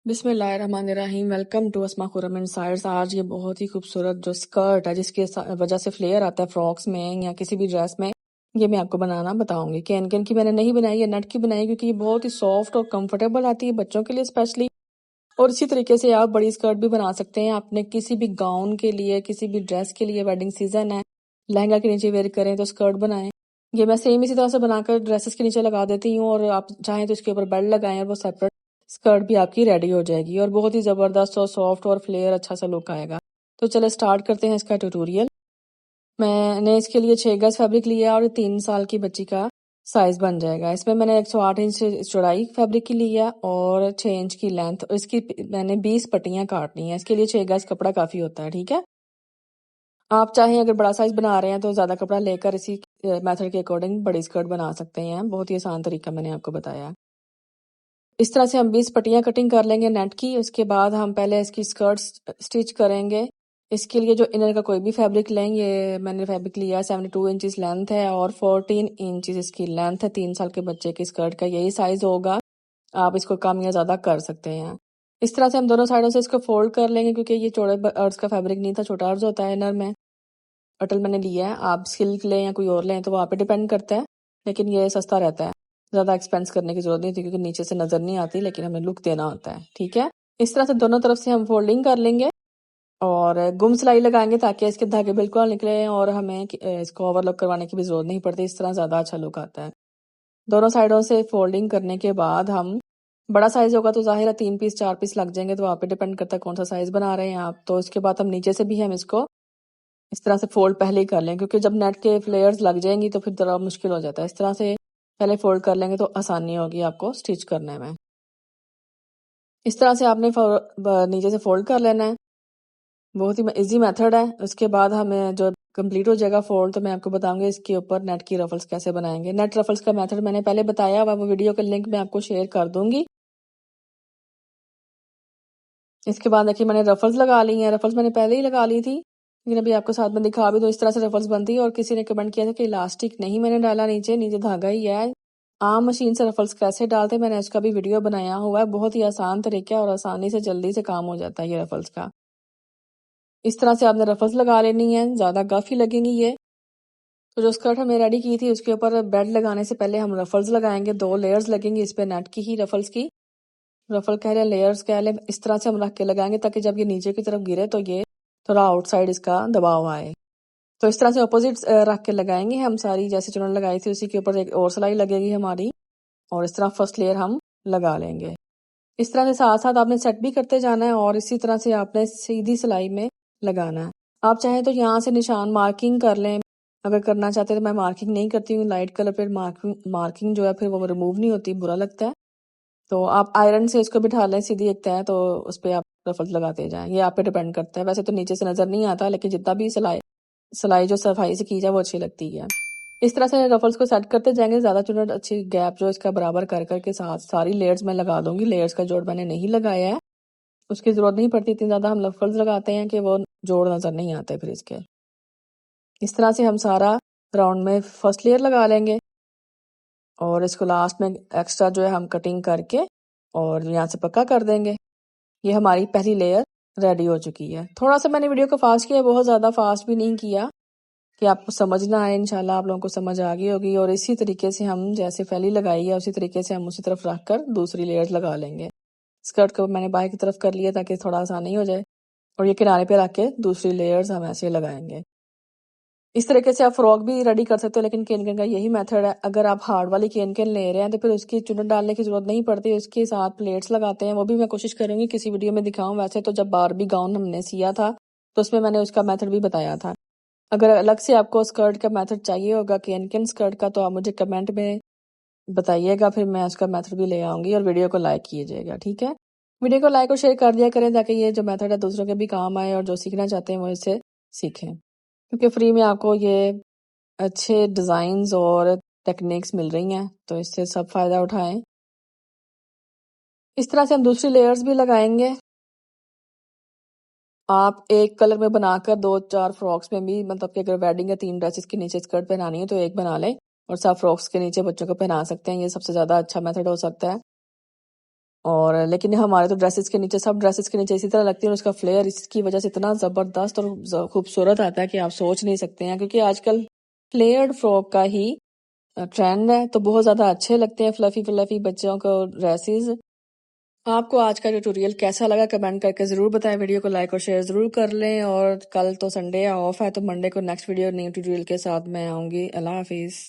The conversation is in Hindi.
बिस्मिल्लाहिर्रहमानिर्रहीम। Welcome to Asma Khurram insights. आज ये बहुत ही खूबसूरत जो स्कर्ट है जिसकी वजह से फ्लेयर आता है फ्रॉक्स में या किसी भी ड्रेस में, ये मैं आपको बनाना बताऊंगी। कैन कैन की मैंने नहीं बनाई, ये नेट की बनाई क्योंकि ये बहुत ही सॉफ्ट और कंफर्टेबल आती है बच्चों के लिए स्पेशली। और इसी तरीके से आप बड़ी स्कर्ट भी बना सकते हैं अपने किसी भी गाउन के लिए, किसी भी ड्रेस के लिए। वेडिंग सीजन है, लहंगा के नीचे वेयर करें तो स्कर्ट बनाएं। ये मैं सेम इसी तरह से बनाकर ड्रेसेस के नीचे लगा देती हूँ, और आप चाहें तो इसके ऊपर बेल्ट लगाएं और वो सेपरेट स्कर्ट भी आपकी रेडी हो जाएगी और बहुत ही जबरदस्त और सॉफ्ट और फ्लेयर अच्छा सा लुक आएगा। तो चलो स्टार्ट करते हैं इसका ट्यूटोरियल। मैंने इसके लिए 6 गज फैब्रिक लिया और 3 साल की बच्ची का साइज बन जाएगा। इसमें मैंने 108 इंच चौड़ाई फैब्रिक की ली है और 6 इंच की लेंथ। इसकी मैंने 20 पट्टियां काटनी है। इसके लिए 6 गज कपड़ा काफी होता है, ठीक है। आप चाहें अगर बड़ा साइज बना रहे हैं तो ज्यादा कपड़ा लेकर इसी मेथड के अकॉर्डिंग बड़ी स्कर्ट बना सकते हैं। बहुत ही आसान तरीका मैंने आपको बताया। इस तरह से हम 20 पट्टियां कटिंग कर लेंगे नेट की। उसके बाद हम पहले इसकी स्कर्ट स्टिच करेंगे। इसके लिए जो इनर का कोई भी फैब्रिक लेंगे, मैंने फैब्रिक लिया 72 इंचेस लेंथ है और 14 इंचेस इसकी लेंथ है। 3 साल के बच्चे की स्कर्ट का यही साइज होगा। आप इसको कम या ज्यादा कर सकते हैं। इस तरह से हम दोनों साइडों से इसको फोल्ड कर लेंगे क्योंकि ये चौड़े अर्ज का फैब्रिक नहीं था, छोटा अर्ज होता है इनर में। अटल मैंने लिया है, आप सिल्क लें या कोई और लें तो वो आप पे डिपेंड करता है, लेकिन ये सस्ता रहता है। ज्यादा एक्सपेंस करने की जरूरत नहीं थी क्योंकि नीचे से नजर नहीं आती, लेकिन हमें लुक देना होता है, ठीक है। इस तरह से दोनों तरफ से हम फोल्डिंग कर लेंगे और गुम सिलाई लगाएंगे ताकि इसके धागे बिल्कुल निकले और हमें इसको ओवरलॉक करवाने की भी जरूरत नहीं पड़ती। इस तरह ज्यादा अच्छा लुक आता है। दोनों साइडों से फोल्डिंग करने के बाद हम, बड़ा साइज होगा तो जाहिर है 3 पीस 4 पीस लग जाएंगे, तो आप पे डिपेंड करता है कौन सा साइज बना रहे हैं आप। तो इसके बाद हम नीचे से भी हम इसको इस तरह से फोल्ड पहले ही कर लें क्योंकि जब नेट के फ्लेयर्स लग जाएंगी तो फिर जरा मुश्किल हो जाता है। इस तरह से पहले फोल्ड कर लेंगे तो आसानी होगी आपको स्टिच करने में। इस तरह से आपने नीचे से फोल्ड कर लेना है। बहुत ही इजी मेथड है। उसके बाद हमें जो कंप्लीट हो जाएगा फोल्ड तो मैं आपको बताऊंगी इसके ऊपर नेट की रफल्स कैसे बनाएंगे। नेट रफल्स का मेथड मैंने पहले बताया हुआ, वो वीडियो का लिंक मैं आपको शेयर कर दूंगी। इसके बाद देखिए मैंने रफल्स लगा ली हैं। रफल्स मैंने पहले ही लगा ली थी, लेकिन अभी आपको साथ में दिखा भी दो। इस तरह से रफल्स बनती है। और किसी ने कमेंट किया था कि इलास्टिक नहीं मैंने डाला, नीचे नीचे धागा ही है। आम मशीन से रफल्स कैसे डालते हैं मैंने उसका भी वीडियो बनाया हुआ है। बहुत ही आसान तरीका है और आसानी से जल्दी से काम हो जाता है ये रफल्स का। इस तरह से आपने रफल्स लगा लेनी है, ज्यादा गफ ही लगेंगी ये। तो जो स्कर्ट हमें रेडी की थी उसके ऊपर बेल्ट लगाने से पहले हम रफल्स लगाएंगे। 2 लेयर्स लगेंगी इस पे नेट की ही, रफल्स की। रफल कह लें, लेयर्स कह लें, इस तरह से हम रख के लगाएंगे ताकि जब ये नीचे की तरफ गिरे तो ये थोड़ा आउटसाइड इसका दबाव आए। तो इस तरह से ऑपोजिट रख के लगाएंगे हम सारी। जैसे चुनर लगाई थी उसी के ऊपर एक और सिलाई लगेगी हमारी, और इस तरह फर्स्ट लेयर हम लगा लेंगे। इस तरह से साथ साथ आपने सेट भी करते जाना है और इसी तरह से आपने सीधी सिलाई में लगाना है। आप चाहें तो यहाँ से निशान मार्किंग कर लें, अगर करना चाहते हैं तो मैं मार्किंग नहीं करती हूँ। लाइट कलर पे मार्किंग जो है फिर वो रिमूव नहीं होती, बुरा लगता है। तो आप आयरन से इसको बिठा लें सीधी एक तय, तो उस पर आप रफल्स लगाते जाएं। ये आप पे डिपेंड करता है। वैसे तो नीचे से नजर नहीं आता, लेकिन जितना भी सिलाई जो सफाई से की जाए वो अच्छी लगती है। इस तरह से रफल्स को सेट करते जाएंगे। ज्यादा चुनट अच्छी गैप जो इसका बराबर कर करके साथ सारी लेयर्स में लगा दूंगी। लेयर्स का जोड़ मैंने नहीं लगाया है, उसकी जरूरत नहीं पड़ती। इतनी ज्यादा हम रफल्स लगाते हैं कि वो जोड़ नजर नहीं आते फिर इसके। इस तरह से हम सारा राउंड में फर्स्ट लेयर लगा लेंगे और इसको लास्ट में एक्स्ट्रा जो है हम कटिंग करके और यहाँ से पक्का कर देंगे। ये हमारी पहली लेयर रेडी हो चुकी है। थोड़ा सा मैंने वीडियो को फास्ट किया, बहुत ज्यादा फास्ट भी नहीं किया कि आपको समझ ना आए। इंशाल्लाह आप लोगों को समझ आ गई होगी। और इसी तरीके से हम जैसे फैली लगाई है उसी तरीके से हम उसी तरफ रख कर दूसरी लेयर लगा लेंगे। स्कर्ट को मैंने बाहर की तरफ कर लिया ताकि थोड़ा आसानी हो जाए, और ये किनारे पे रख के दूसरी लेयर्स हम ऐसे लगाएंगे। इस तरीके से आप फ्रॉक भी रेडी कर सकते हो, लेकिन केन केन का यही मेथड है। अगर आप हार्ड वाली केन केन ले रहे हैं तो फिर उसकी चुनट डालने की जरूरत नहीं पड़ती, उसके साथ प्लेट्स लगाते हैं। वो भी मैं कोशिश करूंगी किसी वीडियो में दिखाऊं। वैसे तो जब बारबी गाउन हमने सिया था तो उसमें मैंने उसका मेथड भी बताया था। अगर अलग से आपको स्कर्ट का मेथड चाहिए होगा केन केन स्कर्ट का, तो आप मुझे कमेंट में बताइएगा, फिर मैं उसका मेथड भी ले आऊंगी। और वीडियो को लाइक कीजिएगा, ठीक है। वीडियो को लाइक और शेयर कर दिया करें ताकि ये जो मेथड है दूसरों के भी काम आए और जो सीखना चाहते हैं वो इससे सीखें, क्योंकि फ्री में आपको ये अच्छे डिजाइन्स और टेक्निक्स मिल रही हैं, तो इससे सब फायदा उठाएं। इस तरह से हम दूसरी लेयर्स भी लगाएंगे। आप एक कलर में बनाकर 2-4 फ्रॉक्स में भी, मतलब कि अगर वेडिंग या 3 ड्रेसेस के नीचे स्कर्ट पहनानी है तो एक बना लें और सब फ्रॉक्स के नीचे बच्चों को पहना सकते हैं। ये सबसे ज्यादा अच्छा मेथड हो सकता है। और लेकिन हमारे तो ड्रेसेस के नीचे, सब ड्रेसेस के नीचे इसी तरह लगती है और उसका फ्लेयर इसकी वजह से इतना ज़बरदस्त और खूबसूरत आता है कि आप सोच नहीं सकते हैं, क्योंकि आजकल फ्लेयर्ड फ्रॉक का ही ट्रेंड है, तो बहुत ज़्यादा अच्छे लगते हैं फ्लफी फ्लफी बच्चों को ड्रेसेस। आपको आज का ट्यूटोरियल कैसा लगा कमेंट करके ज़रूर बताएं। वीडियो को लाइक और शेयर ज़रूर कर लें, और कल तो संडे ऑफ है, तो मंडे को नेक्स्ट वीडियो न्यू ट्यूटोरियल के साथ मैं आऊँगी। अल्लाह हाफिज़।